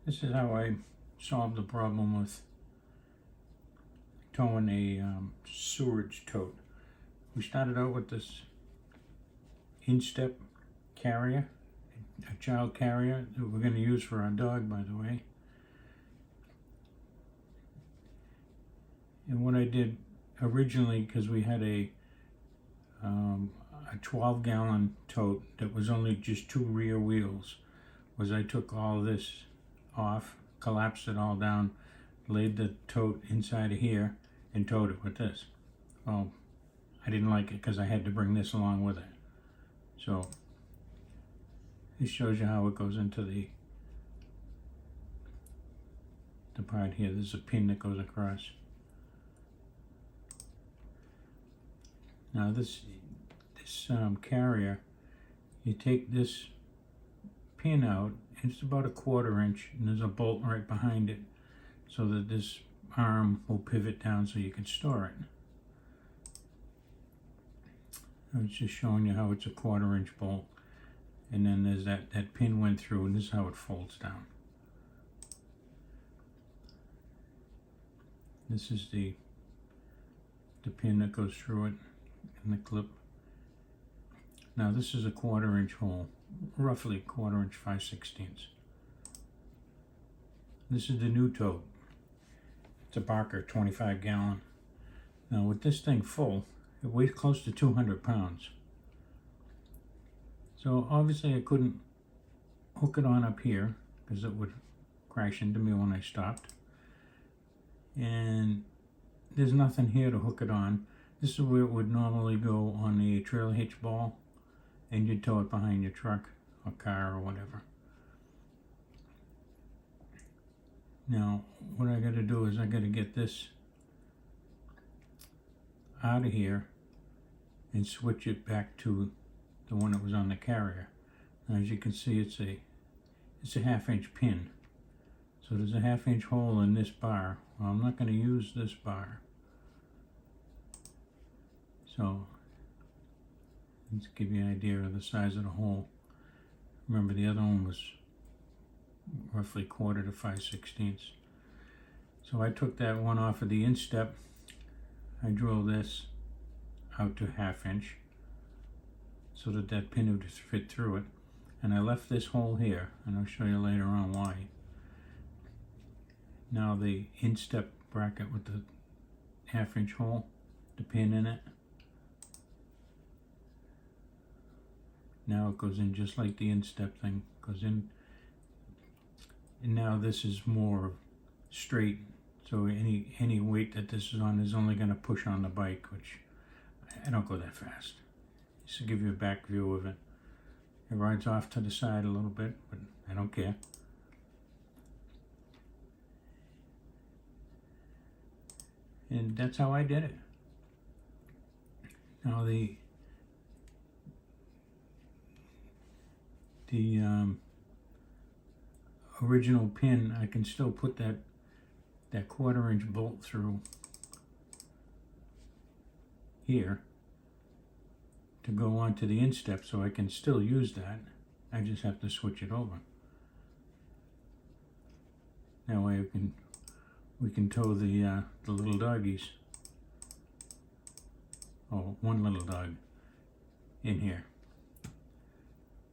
This is how I solved the problem with towing a sewerage tote. We started out with this instep carrier, a child carrier that we're going to use for our dog, by the way. And what I did originally, because we had a 12-gallon tote that was only just 2 rear wheels, was I took all this off, collapsed it all down, laid the tote inside of here, and towed it with this. Well, I didn't like it because I had to bring this along with it. So this shows you how it goes into the part here. There's a pin that goes across. Now this carrier, you take this pin out, and it's about a 1/4 inch, and there's a bolt right behind it so that this arm will pivot down so you can store it. I was just showing you how it's a 1/4 inch bolt, and then there's that pin went through, and this is how it folds down. This is the pin that goes through it in the clip. Now this is a 1/4 inch hole, roughly 1/4 inch, 5/16. This is the new tote. It's a Barker 25-gallon. Now with this thing full, it weighs close to 200 pounds. So obviously I couldn't hook it on up here because it would crash into me when I stopped. And there's nothing here to hook it on. This is where it would normally go on the trailer hitch ball, and you'd tow it behind your truck or car or whatever. Now, what I gotta do is I gotta get this out of here and switch it back to the one that was on the carrier. Now, as you can see, it's a 1/2 inch pin. So there's a 1/2 inch hole in this bar. Well, I'm not gonna use this bar. So let's give you an idea of the size of the hole. Remember, the other one was roughly 1/4 to 5/16. So I took that one off of the instep. I drilled this out to 1/2 inch so that pin would fit through it. And I left this hole here, and I'll show you later on why. Now the instep bracket with the 1/2 inch hole, the pin in it. Now it goes in just like the instep thing goes in. And now this is more straight, so any weight that this is on is only going to push on the bike, which I don't go that fast. Just to give you a back view of it. It rides off to the side a little bit, but I don't care. And that's how I did it. Now the original pin, I can still put that 1/4 inch bolt through here to go onto the instep, so I can still use that. I just have to switch it over. That way we can tow the little doggies, oh, one little dog in here.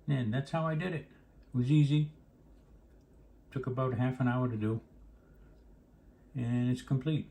And that's how I did it. It was easy. Took about 1/2 an hour to do. And it's complete.